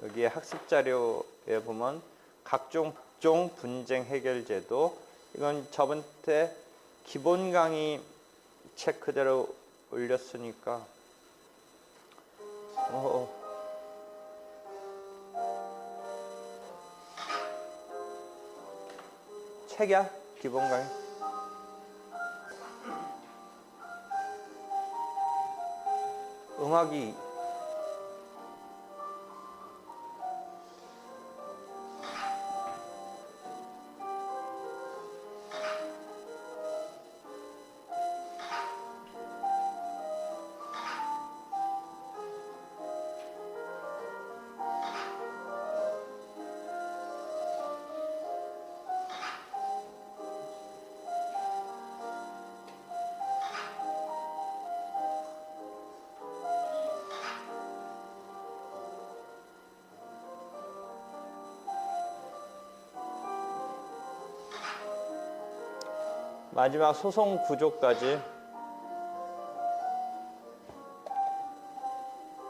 여기에 학습 자료에 보면 각종 분쟁 해결 제도, 이건 저번 때 기본 강의 책 그대로 올렸으니까 책이야 기본 강의. 음악이 마지막 소송 구조까지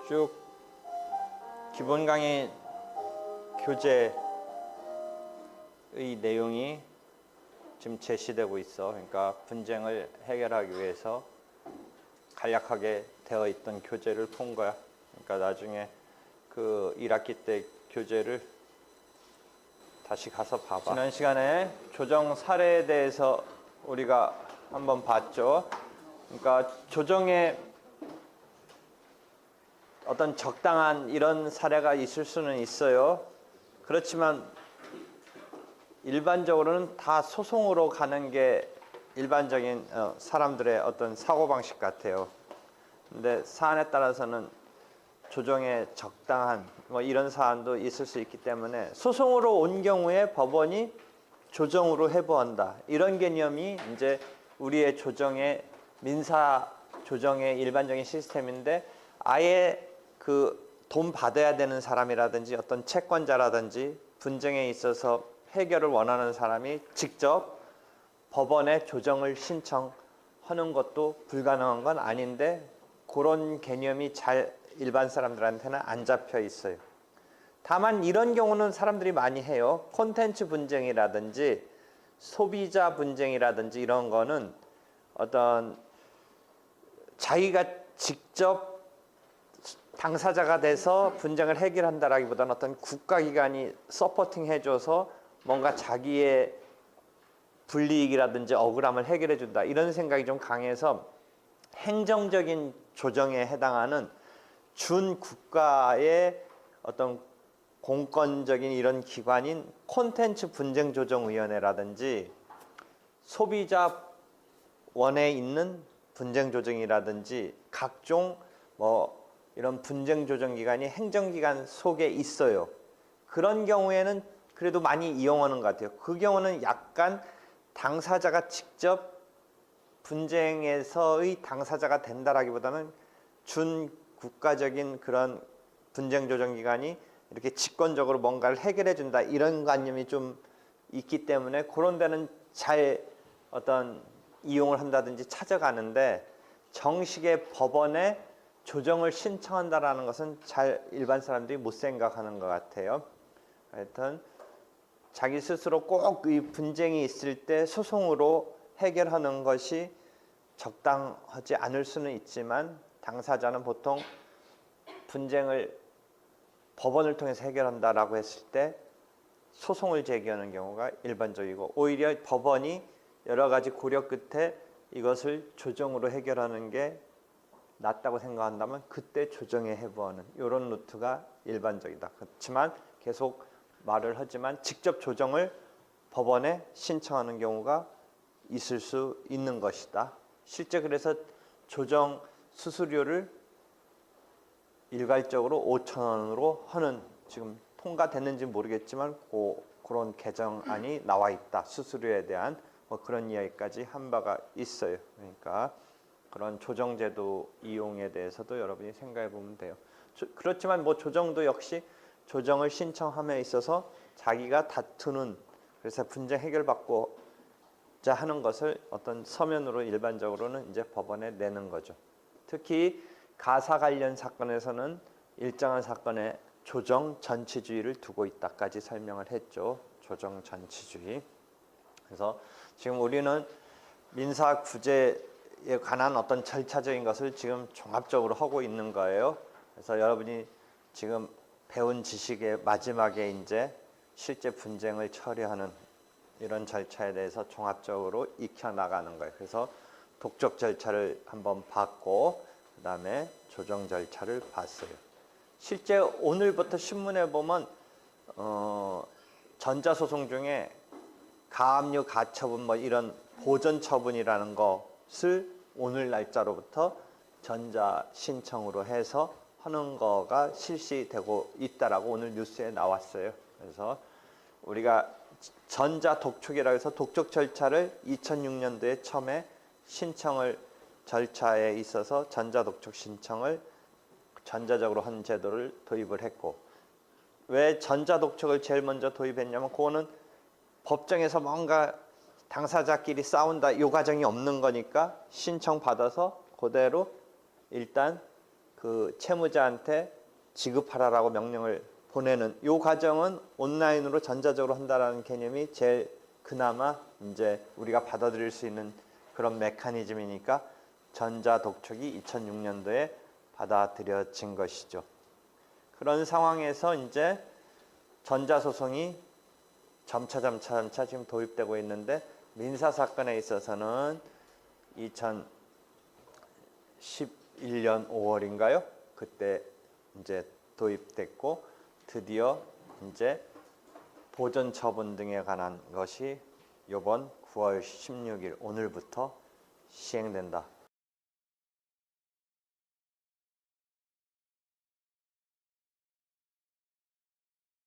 쭉 기본 강의 교재의 내용이 지금 제시되고 있어. 그러니까 분쟁을 해결하기 위해서 간략하게 되어 있던 교재를 본 거야. 그러니까 나중에 그 1학기 때 교재를 다시 가서 봐봐. 지난 시간에 조정 사례에 대해서 우리가 한번 봤죠. 그러니까 조정에 어떤 적당한 이런 사례가 있을 수는 있어요. 그렇지만 일반적으로는 다 소송으로 가는 게 일반적인 사람들의 어떤 사고방식 같아요. 근데 사안에 따라서는 조정에 적당한 뭐 이런 사안도 있을 수 있기 때문에 소송으로 온 경우에 법원이 조정으로 해부한다. 이런 개념이 이제 우리의 조정의 민사 조정의 일반적인 시스템인데, 아예 그 돈 받아야 되는 사람이라든지 어떤 채권자라든지 분쟁에 있어서 해결을 원하는 사람이 직접 법원에 조정을 신청하는 것도 불가능한 건 아닌데, 그런 개념이 잘 일반 사람들한테는 안 잡혀 있어요. 다만 이런 경우는 사람들이 많이 해요. 콘텐츠 분쟁이라든지 소비자 분쟁이라든지 이런 거는 어떤 자기가 직접 당사자가 돼서 분쟁을 해결한다라기보다는 어떤 국가기관이 서포팅 해줘서 뭔가 자기의 불이익이라든지 억울함을 해결해 준다, 이런 생각이 좀 강해서 행정적인 조정에 해당하는 준국가의 어떤 공권적인 이런 기관인 콘텐츠 분쟁조정위원회라든지 소비자원에 있는 분쟁조정이라든지 각종 뭐 이런 분쟁조정기관이 행정기관 속에 있어요. 그런 경우에는 그래도 많이 이용하는 것 같아요. 그 경우는 약간 당사자가 직접 분쟁에서의 당사자가 된다라기보다는 준국가적인 그런 분쟁조정기관이 이렇게 직권적으로 뭔가를 해결해 준다, 이런 관념이 좀 있기 때문에 그런 데는 잘 어떤 이용을 한다든지 찾아가는데, 정식의 법원에 조정을 신청한다라는 것은 잘 일반 사람들이 못 생각하는 것 같아요. 하여튼 자기 스스로 꼭 이 분쟁이 있을 때 소송으로 해결하는 것이 적당하지 않을 수는 있지만, 당사자는 보통 분쟁을 법원을 통해서 해결한다라고 했을 때 소송을 제기하는 경우가 일반적이고, 오히려 법원이 여러 가지 고려 끝에 이것을 조정으로 해결하는 게 낫다고 생각한다면 그때 조정에 해부하는 이런 루트가 일반적이다. 그렇지만 계속 말을 하지만 직접 조정을 법원에 신청하는 경우가 있을 수 있는 것이다. 실제 그래서 조정 수수료를 일괄적으로 5,000원으로 하는, 지금 통과됐는지 모르겠지만 그런 개정안이 나와 있다. 수수료에 대한 뭐 그런 이야기까지 한 바가 있어요. 그러니까 그런 조정제도 이용에 대해서도 여러분이 생각해 보면 돼요. 그렇지만 뭐 조정도 역시 조정을 신청함에 있어서 자기가 다투는, 그래서 분쟁 해결받고 하는 것을 어떤 서면으로 일반적으로는 이제 법원에 내는 거죠. 특히 가사 관련 사건에서는 일정한 사건에 조정 전치주의를 두고 있다까지 설명을 했죠. 조정 전치주의. 그래서 지금 우리는 민사 구제에 관한 어떤 절차적인 것을 지금 종합적으로 하고 있는 거예요. 그래서 여러분이 지금 배운 지식의 마지막에 이제 실제 분쟁을 처리하는 이런 절차에 대해서 종합적으로 익혀 나가는 거예요. 그래서 독촉 절차를 한번 봤고 그다음에 조정 절차를 봤어요. 실제 오늘부터 신문에 보면 전자소송 중에 가압류, 가처분 뭐 이런 보전 처분이라는 것을 오늘 날짜로부터 전자 신청으로 해서 하는 거가 실시되고 있다라고 오늘 뉴스에 나왔어요. 그래서 우리가 전자 독촉이라고 해서 독촉 절차를 2006년도에 처음에 신청을 절차에 있어서 전자 독촉 신청을 전자적으로 한 제도를 도입을 했고, 왜 전자 독촉을 제일 먼저 도입했냐면 그거는 법정에서 뭔가 당사자끼리 싸운다 이 과정이 없는 거니까 신청 받아서 그대로 일단 그 채무자한테 지급하라라고 명령을 보내는 이 과정은 온라인으로 전자적으로 한다라는 개념이 제일 그나마 이제 우리가 받아들일 수 있는 그런 메커니즘이니까 전자 독촉이 2006년도에 받아들여진 것이죠. 그런 상황에서 이제 전자 소송이 점차 지금 도입되고 있는데 민사 사건에 있어서는 2011년 5월인가요? 그때 이제 도입됐고 드디어 이제 보전 처분 등에 관한 것이 이번 9월 16일 오늘부터 시행된다.